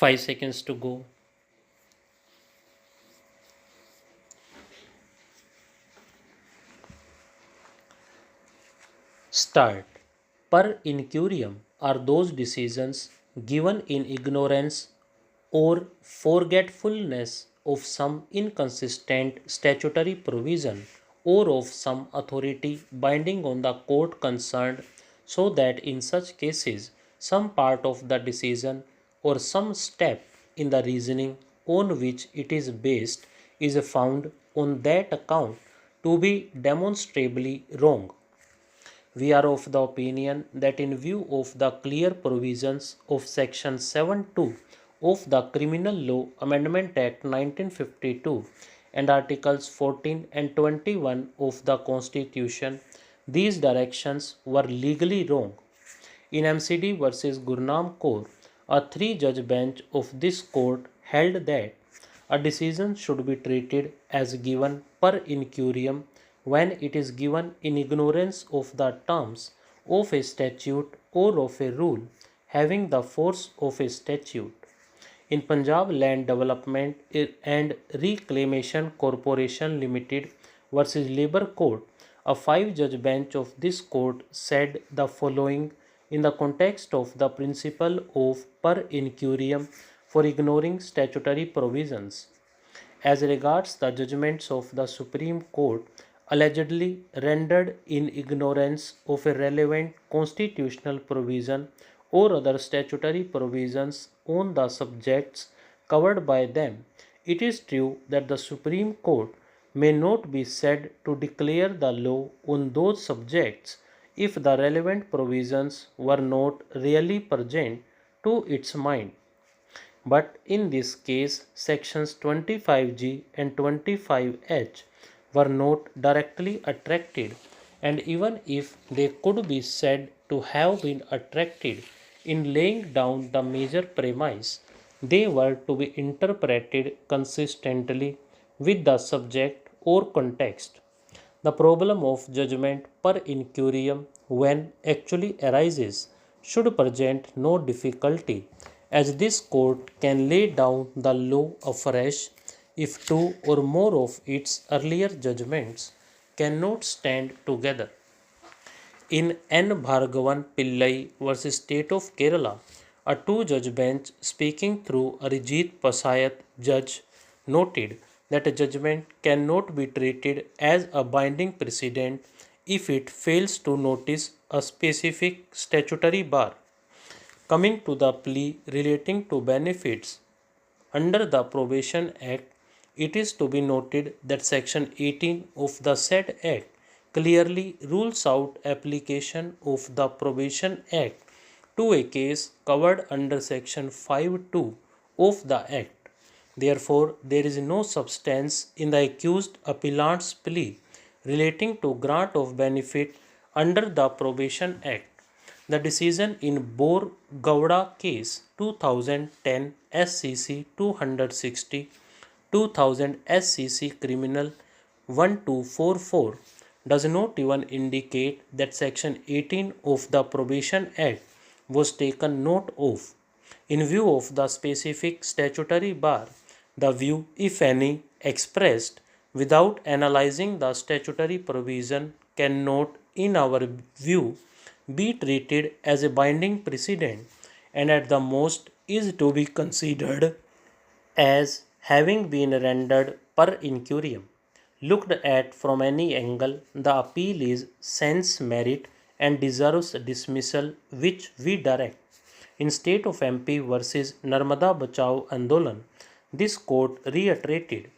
5 seconds to go. Start. Per incurium are those decisions given in ignorance or forgetfulness of some inconsistent statutory provision or of some authority binding on the court concerned, so that in such cases some part of the decision or some step in the reasoning on which it is based is found on that account to be demonstrably wrong. We are of the opinion that in view of the clear provisions of Section 7.2 of the Criminal Law Amendment Act 1952 and Articles 14 and 21 of the Constitution, these directions were legally wrong. In MCD versus Gurnam Kaur, a three-judge bench of this court held that a decision should be treated as given per incurium when it is given in ignorance of the terms of a statute or of a rule having the force of a statute. In Punjab Land Development and Reclamation Corporation Limited versus Labour Court, a five-judge bench of this court said the following in the context of the principle of per incurium for ignoring statutory provisions. As regards the judgments of the Supreme Court allegedly rendered in ignorance of a relevant constitutional provision or other statutory provisions on the subjects covered by them, it is true that the Supreme Court may not be said to declare the law on those subjects if the relevant provisions were not really present to its mind. But in this case, sections 25G and 25H were not directly attracted, and even if they could be said to have been attracted in laying down the major premise, they were to be interpreted consistently with the subject or context. The problem of judgment per incurium when actually arises should present no difficulty, as this court can lay down the law afresh if two or more of its earlier judgments cannot stand together. In N. Bhargavan Pillai versus State of Kerala, a two-judge bench speaking through Arijit Pasayat judge noted that a judgment cannot be treated as a binding precedent if it fails to notice a specific statutory bar. Coming to the plea relating to benefits under the Probation Act, it is to be noted that Section 18 of the said Act clearly rules out application of the Probation Act to a case covered under Section 5.2 of the Act. Therefore, there is no substance in the accused appellant's plea relating to grant of benefit under the Probation Act. The decision in Bor Gowda case 2010 SCC 260 2000 SCC Criminal 1244 does not even indicate that Section 18 of the Probation Act was taken note of. In view of the specific statutory bar, the view, if any, expressed without analyzing the statutory provision cannot, in our view, be treated as a binding precedent and at the most is to be considered as having been rendered per incurium. Looked at from any angle, the appeal is sans merit and deserves dismissal, which we direct. In State of MP versus Narmada Bachao Andolan, this court reiterated,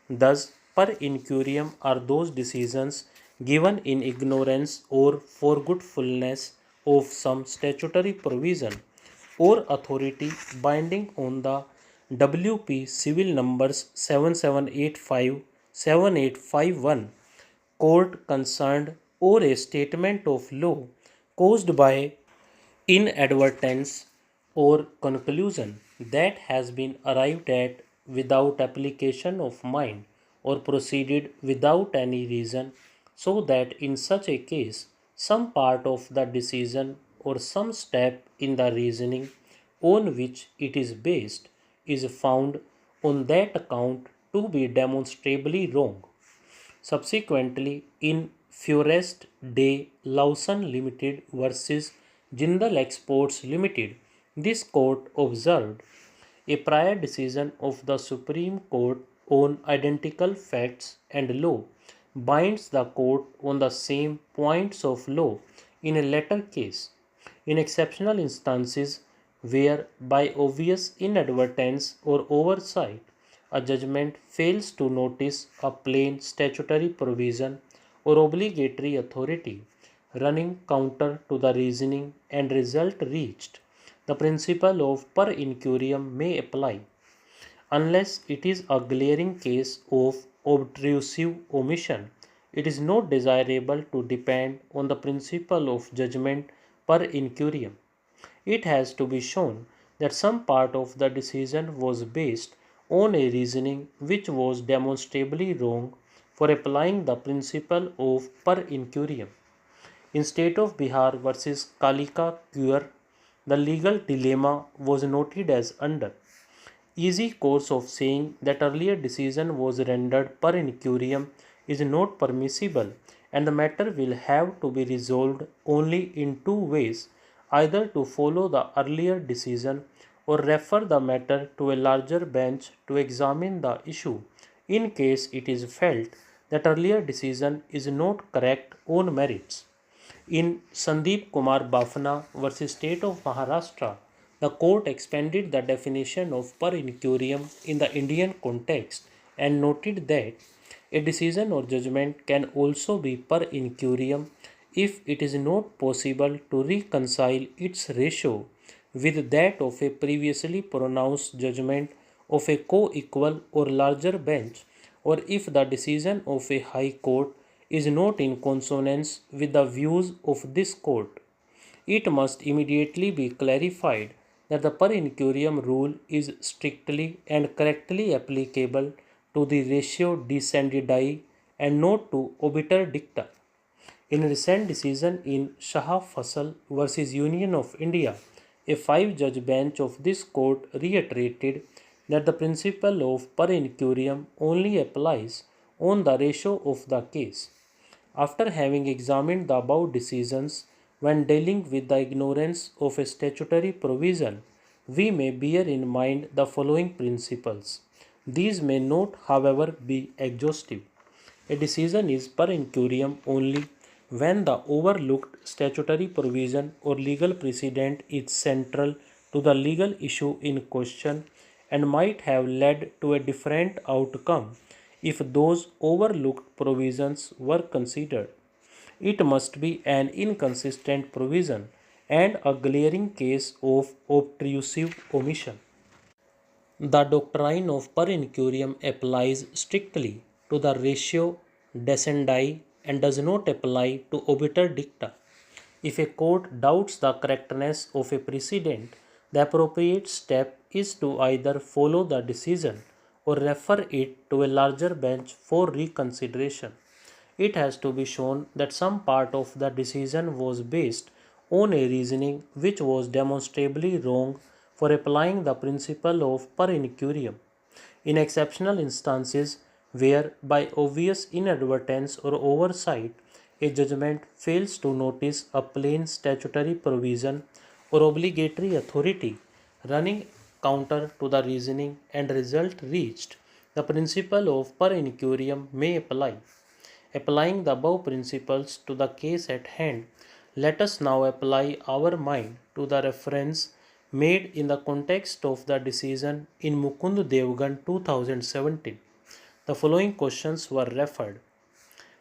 thus per incurium are those decisions given in ignorance or forgetfulness of some statutory provision or authority binding on the WP Civil Numbers 7785 7851 court concerned or a statement of law caused by inadvertence or conclusion that has been arrived at without application of mind or proceeded without any reason, so that in such a case some part of the decision or some step in the reasoning on which it is based is found on that account to be demonstrably wrong. Subsequently, in Forest de Lawson Limited versus Jindal Exports Limited, this court observed a prior decision of the Supreme Court on identical facts and law binds the court on the same points of law in a latter case. In exceptional instances where, by obvious inadvertence or oversight, a judgment fails to notice a plain statutory provision or obligatory authority running counter to the reasoning and result reached, the principle of per incurium may apply, unless it is a glaring case of obtrusive omission. It is not desirable to depend on the principle of judgment per incurium. It has to be shown that some part of the decision was based on a reasoning which was demonstrably wrong for applying the principle of per incurium. In State of Bihar versus Kalika Kuer, the legal dilemma was noted as under. Easy course of saying that earlier decision was rendered per incurium is not permissible, and the matter will have to be resolved only in two ways, either to follow the earlier decision or refer the matter to a larger bench to examine the issue in case it is felt that earlier decision is not correct on merits. In Sandeep Kumar Bafna versus State of Maharashtra, the court expanded the definition of per incurium in the Indian context and noted that a decision or judgment can also be per incurium if it is not possible to reconcile its ratio with that of a previously pronounced judgment of a co-equal or larger bench, or if the decision of a high court is not in consonance with the views of this court. It must immediately be clarified that the per incurium rule is strictly and correctly applicable to the ratio descendii and not to obiter dicta. In a recent decision in Shah Fasal versus Union of India, a five-judge bench of this court reiterated that the principle of per incurium only applies on the ratio of the case. After having examined the above decisions, when dealing with the ignorance of a statutory provision, we may bear in mind the following principles. These may not, however, be exhaustive. A decision is per incurium only when the overlooked statutory provision or legal precedent is central to the legal issue in question and might have led to a different outcome if those overlooked provisions were considered. It must be an inconsistent provision and a glaring case of obtrusive omission. The doctrine of per incurium applies strictly to the ratio descendi and does not apply to obiter dicta. If a court doubts the correctness of a precedent, the appropriate step is to either follow the decision or refer it to a larger bench for reconsideration. It has to be shown that some part of the decision was based on a reasoning which was demonstrably wrong for applying the principle of per incurium. In exceptional instances where, by obvious inadvertence or oversight, a judgment fails to notice a plain statutory provision or obligatory authority running counter to the reasoning and result reached, the principle of per incurium may apply. Applying the above principles to the case at hand, let us now apply our mind to the reference made in the context of the decision in Mukund Devgan 2017. The following questions were referred.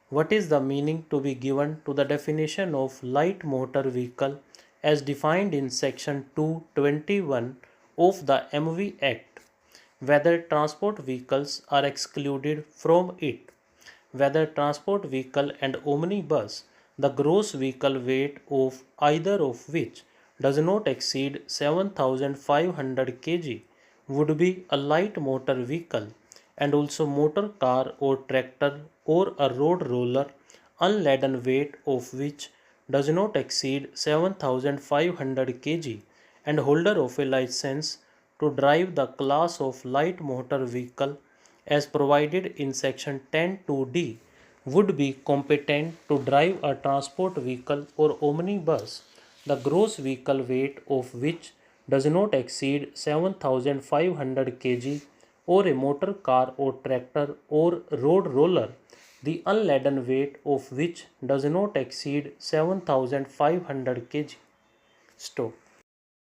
What is the meaning to be given to the definition of light motor vehicle as defined in section 221 of the MV Act? Whether transport vehicles are excluded from it. Whether transport vehicle and omnibus, the gross vehicle weight of either of which does not exceed 7500 kg, would be a light motor vehicle, and also motor car or tractor or a road roller unladen weight of which does not exceed 7500 kg, and holder of a license to drive the class of light motor vehicle as provided in section 10(2)(d) would be competent to drive a transport vehicle or omnibus, the gross vehicle weight of which does not exceed 7,500 kg, or a motor car or tractor or road roller, the unladen weight of which does not exceed 7,500 kg. Stop.